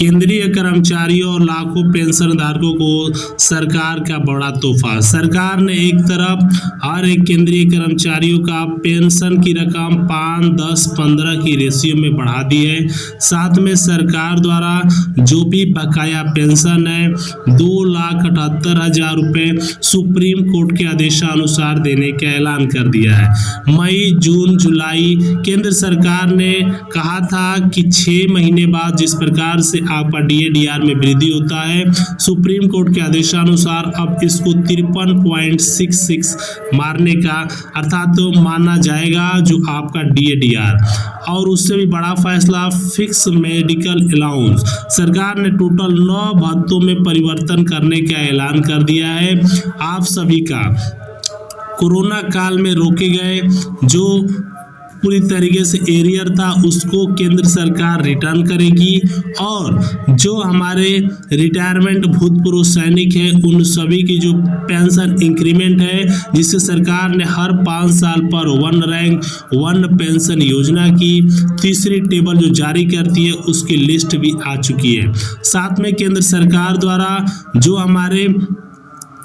केंद्रीय कर्मचारियों और लाखों पेंशन धारकों को सरकार का बड़ा तोहफा। सरकार ने एक तरफ हर एक केंद्रीय कर्मचारियों का पेंशन की रकम 5, 10, 15 की रेशियो में बढ़ा दी है। साथ में सरकार द्वारा जो भी बकाया पेंशन है 2,78,000 रुपये सुप्रीम कोर्ट के आदेशानुसार देने का ऐलान कर दिया है। मई, जून, जुलाई केंद्र सरकार ने कहा था कि 6 महीने बाद जिस प्रकार से आपका DADR में वृद्धि होता है, सुप्रीम कोर्ट के आदेशानुसार अब इसको 53.66 मारने का अर्थात तो माना जाएगा जो आपका DADR। और उससे भी बड़ा फैसला फिक्स मेडिकल अलाउंस, सरकार ने टोटल 9 भत्तों में परिवर्तन करने का ऐलान कर दिया है। आप सभी का कोरोना काल में रोके गए जो पूरी तरीके से एरियर था उसको केंद्र सरकार रिटर्न करेगी और जो हमारे रिटायरमेंट भूतपूर्व सैनिक हैं उन सभी की जो पेंशन इंक्रीमेंट है जिससे सरकार ने हर 5 साल पर 1 रैंक 1 पेंशन योजना की तीसरी टेबल जो जारी करती है उसकी लिस्ट भी आ चुकी है। साथ में केंद्र सरकार द्वारा जो हमारे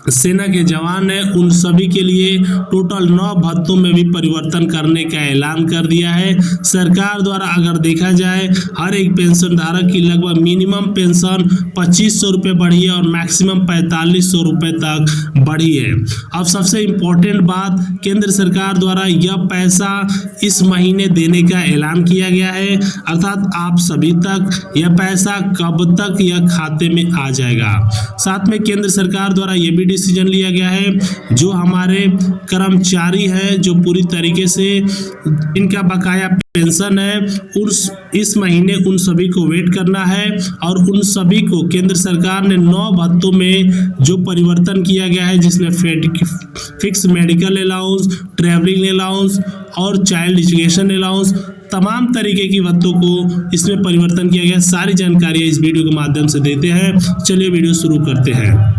सेना के जवान है उन सभी के लिए टोटल 9 भत्तों में भी परिवर्तन करने का ऐलान कर दिया है। सरकार द्वारा अगर देखा जाए हर एक पेंशन धारक की लगभग मिनिमम पेंशन 2500 रुपये बढ़ी है और मैक्सिमम 4500 रुपये तक बढ़ी है। अब सबसे इम्पोर्टेंट बात, केंद्र सरकार द्वारा यह पैसा इस महीने देने का ऐलान किया गया है, अर्थात आप सभी तक यह पैसा कब तक यह खाते में आ जाएगा। साथ में केंद्र सरकार द्वारा यह भी डिसीजन लिया गया है जो हमारे कर्मचारी हैं जो पूरी तरीके से इनका बकाया पेंशन है इस महीने उन सभी को वेट करना है और उन सभी को केंद्र सरकार ने 9 भत्तों में जो परिवर्तन किया गया है जिसमें fix medical allowance, travelling allowance और चाइल्ड एजुकेशन अलाउंस तमाम तरीके की भत्तों को इसमें परिवर्तन किया गया। सारी जानकारियां इस वीडियो के माध्यम से देते हैं। चलिए वीडियो शुरू करते हैं।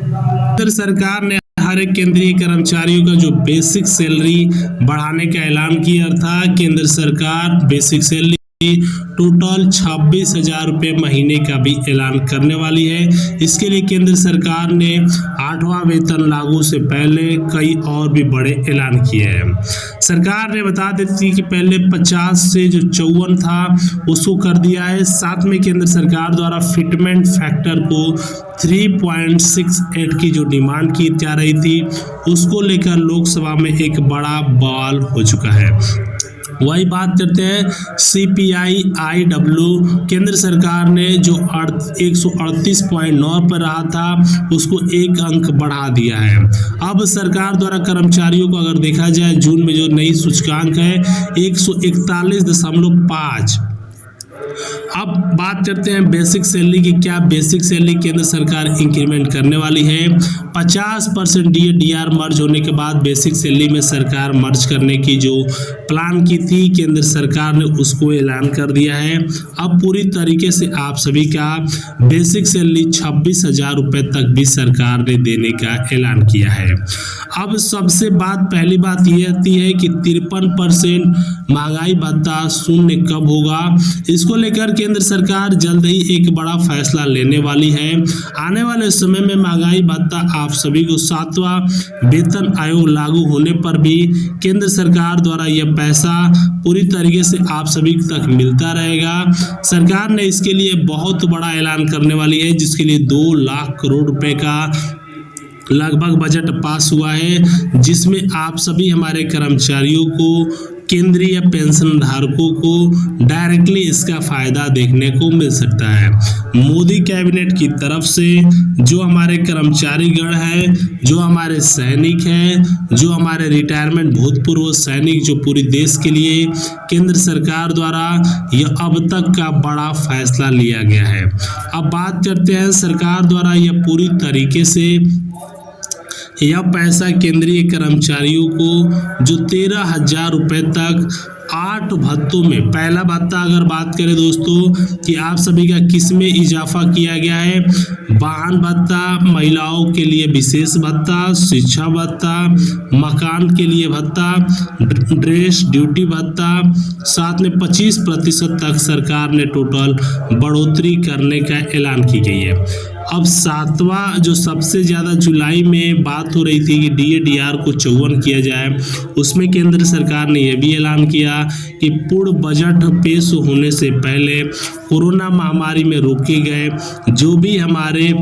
केंद्र सरकार ने हर एक केंद्रीय कर्मचारियों का जो बेसिक सैलरी बढ़ाने का ऐलान किया था। केंद्र सरकार बेसिक सैलरी टोटल 26,000 रुपये महीने का भी ऐलान करने वाली है। इसके लिए केंद्र सरकार ने 8वां वेतन लागू से पहले कई और भी बड़े ऐलान किए हैं। सरकार ने बता देती कि पहले 50 से जो 54 था उसको कर दिया है। साथ में केंद्र सरकार द्वारा फिटमेंट फैक्टर को 3.68 की जो डिमांड की जा रही थी उसको लेकर लोकसभा में एक बड़ा बवाल हो चुका है। वही बात करते हैं CPI-IW, केंद्र सरकार ने जो 138.9 पर रहा था उसको 1 अंक बढ़ा दिया है। अब सरकार द्वारा कर्मचारियों को अगर देखा जाए जून में जो नई सूचकांक है 141.5। अब बात करते हैं बेसिक सैलरी की। क्या बेसिक सैलरी केंद्र सरकार इंक्रीमेंट करने वाली है? 50% DADR मर्ज होने के बाद बेसिक सैलरी में सरकार मर्ज करने की जो प्लान की थी केंद्र सरकार ने उसको ऐलान कर दिया है। अब पूरी तरीके से आप सभी का बेसिक सैलरी 26,000 रुपये तक भी सरकार ने देने का ऐलान किया है। अब सबसे पहली बात यह आती है कि 53% महंगाई भत्ता शून्य कब होगा। इसको लेकर केंद्र सरकार जल्द ही एक बड़ा फैसला लेने वाली है। आने वाले समय में महंगाई भत्ता आप सभी को 7वां वेतन आयोग लागू होने पर भी केंद्र सरकार द्वारा यह पैसा पूरी तरीके से आप सभी तक मिलता रहेगा। सरकार ने इसके लिए बहुत बड़ा ऐलान करने वाली है जिसके लिए 2 लाख करोड़ रुपए का लगभग बजट पास हुआ है, जिसमें आप सभी हमारे कर्मचारियों को, केंद्रीय पेंशन धारकों को डायरेक्टली इसका फायदा देखने को मिल सकता है। मोदी कैबिनेट की तरफ से जो हमारे कर्मचारीगण हैं, जो हमारे सैनिक हैं, जो हमारे रिटायरमेंट भूतपूर्व सैनिक जो पूरी देश के लिए केंद्र सरकार द्वारा यह अब तक का बड़ा फैसला लिया गया है। अब बात करते हैं सरकार द्वारा यह पूरी तरीके से यह पैसा केंद्रीय कर्मचारियों को जो 13,000 रुपये तक 8 भत्तों में पहला भत्ता अगर बात करें दोस्तों कि आप सभी का किस में इजाफा किया गया है, वाहन भत्ता, महिलाओं के लिए विशेष भत्ता, शिक्षा भत्ता, मकान के लिए भत्ता, ड्रेस ड्यूटी भत्ता, साथ में 25% तक सरकार ने टोटल बढ़ोतरी करने का ऐलान की गई है। अब सातवां जो सबसे ज़्यादा जुलाई में बात हो रही थी कि DA/DR को 54 किया जाए, उसमें केंद्र सरकार ने यह भी ऐलान किया कि पूर्ण बजट पेश होने से पहले कोरोना महामारी में रोके गए जो भी हमारे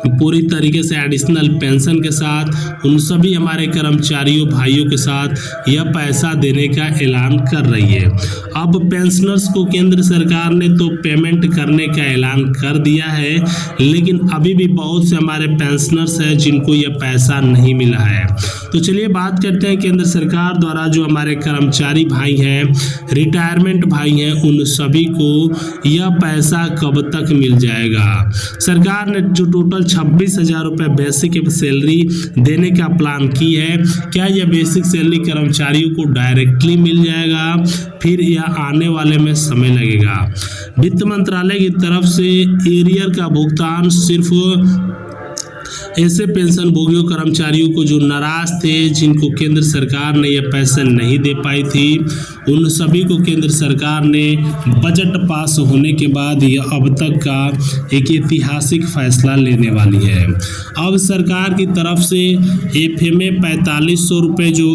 पूरी तरीके से एडिशनल पेंशन के साथ उन सभी हमारे कर्मचारियों भाइयों के साथ यह पैसा देने का ऐलान कर रही है। अब पेंशनर्स को केंद्र सरकार ने तो पेमेंट करने का ऐलान कर दिया है, लेकिन अभी भी बहुत से हमारे पेंशनर्स हैं जिनको यह पैसा नहीं मिला है। तो चलिए बात करते हैं केंद्र सरकार द्वारा जो हमारे कर्मचारी भाई हैं, रिटायरमेंट भाई हैं, उन सभी को यह पैसा कब तक मिल जाएगा। सरकार ने जो टोटल 26,000 रुपये बेसिक सैलरी देने का प्लान की है, क्या यह बेसिक सैलरी कर्मचारियों को डायरेक्टली मिल जाएगा, फिर यह आने वाले में समय लगेगा। वित्त मंत्रालय की तरफ से एरियर का भुगतान सिर्फ ऐसे पेंशन भोगियों कर्मचारियों को जो नाराज थे, जिनको केंद्र सरकार ने यह पैसे नहीं दे पाई थी, उन सभी को केंद्र सरकार ने बजट पास होने के बाद यह अब तक का एक ऐतिहासिक फैसला लेने वाली है। अब सरकार की तरफ से FMA 4500 रुपये जो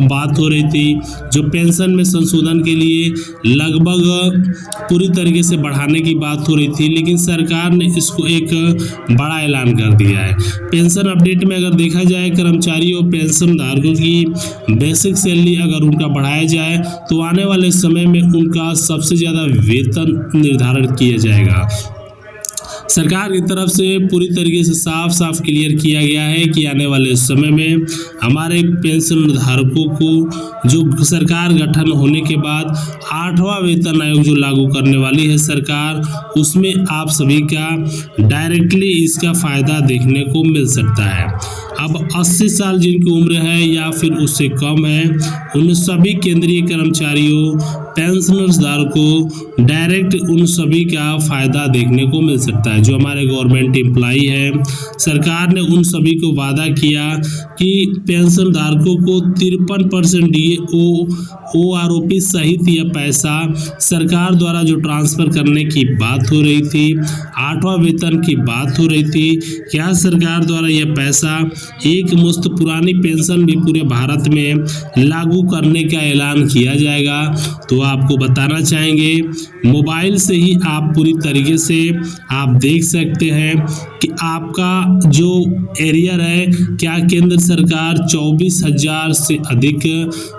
बात हो रही थी, जो पेंशन में संशोधन के लिए लगभग पूरी तरीके से बढ़ाने की बात हो रही थी, लेकिन सरकार ने इसको एक बड़ा ऐलान कर दिया है। पेंशन अपडेट में अगर देखा जाए कर्मचारियों पेंशन धारकों की बेसिक सैलरी अगर उनका बढ़ाया जाए तो आने वाले समय में उनका सबसे ज़्यादा वेतन निर्धारण किया जाएगा। सरकार की तरफ से पूरी तरीके से साफ साफ क्लियर किया गया है कि आने वाले समय में हमारे पेंशन धारकों को जो सरकार गठन होने के बाद 8वां वेतन आयोग जो लागू करने वाली है सरकार, उसमें आप सभी का डायरेक्टली इसका फ़ायदा देखने को मिल सकता है। अब 80 साल जिनकी उम्र है या फिर उससे कम है, उन सभी केंद्रीय कर्मचारियों पेंशनर्स धारकों डायरेक्ट उन सभी का फ़ायदा देखने को मिल सकता है। जो हमारे गवर्नमेंट एम्प्लॉई है, सरकार ने उन सभी को वादा किया कि पेंशन धारकों को 53% OROP सहित यह पैसा सरकार द्वारा जो ट्रांसफ़र करने की बात हो रही थी, 8वां वेतन की बात हो रही थी, क्या सरकार द्वारा यह पैसा एक मुश्त पुरानी पेंशन भी पूरे भारत में लागू करने का ऐलान किया जाएगा। तो आपको बताना चाहेंगे मोबाइल से ही आप पूरी तरीके से आप देख सकते हैं कि आपका जो एरियर है, क्या केंद्र सरकार 24,000 से अधिक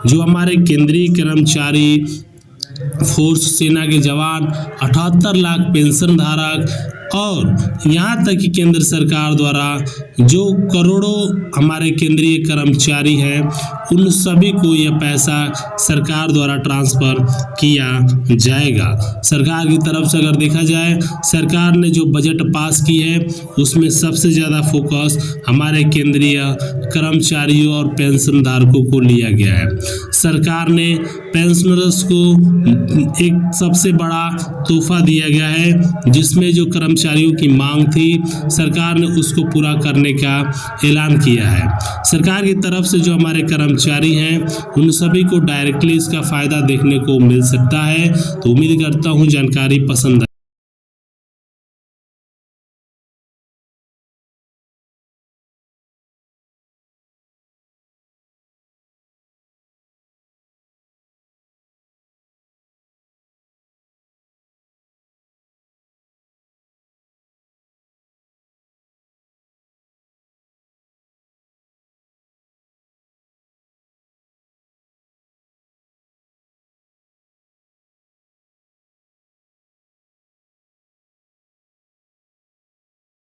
जो हमारे केंद्रीय कर्मचारी, फोर्स, सेना के जवान, 78 लाख पेंशन धारक और यहाँ तक कि केंद्र सरकार द्वारा जो करोड़ों हमारे केंद्रीय कर्मचारी हैं, उन सभी को यह पैसा सरकार द्वारा ट्रांसफ़र किया जाएगा। सरकार की तरफ से अगर देखा जाए, सरकार ने जो बजट पास की है उसमें सबसे ज़्यादा फोकस हमारे केंद्रीय कर्मचारियों और पेंशन धारकों को लिया गया है। सरकार ने पेंशनर्स को एक सबसे बड़ा तोहफा दिया गया है, जिसमें जो कर्मचारियों की मांग थी सरकार ने उसको पूरा करने का ऐलान किया है। सरकार की तरफ से जो हमारे कर्मचारी हैं उन सभी को डायरेक्टली इसका फ़ायदा देखने को मिल सकता है। तो उम्मीद करता हूँ जानकारी पसंद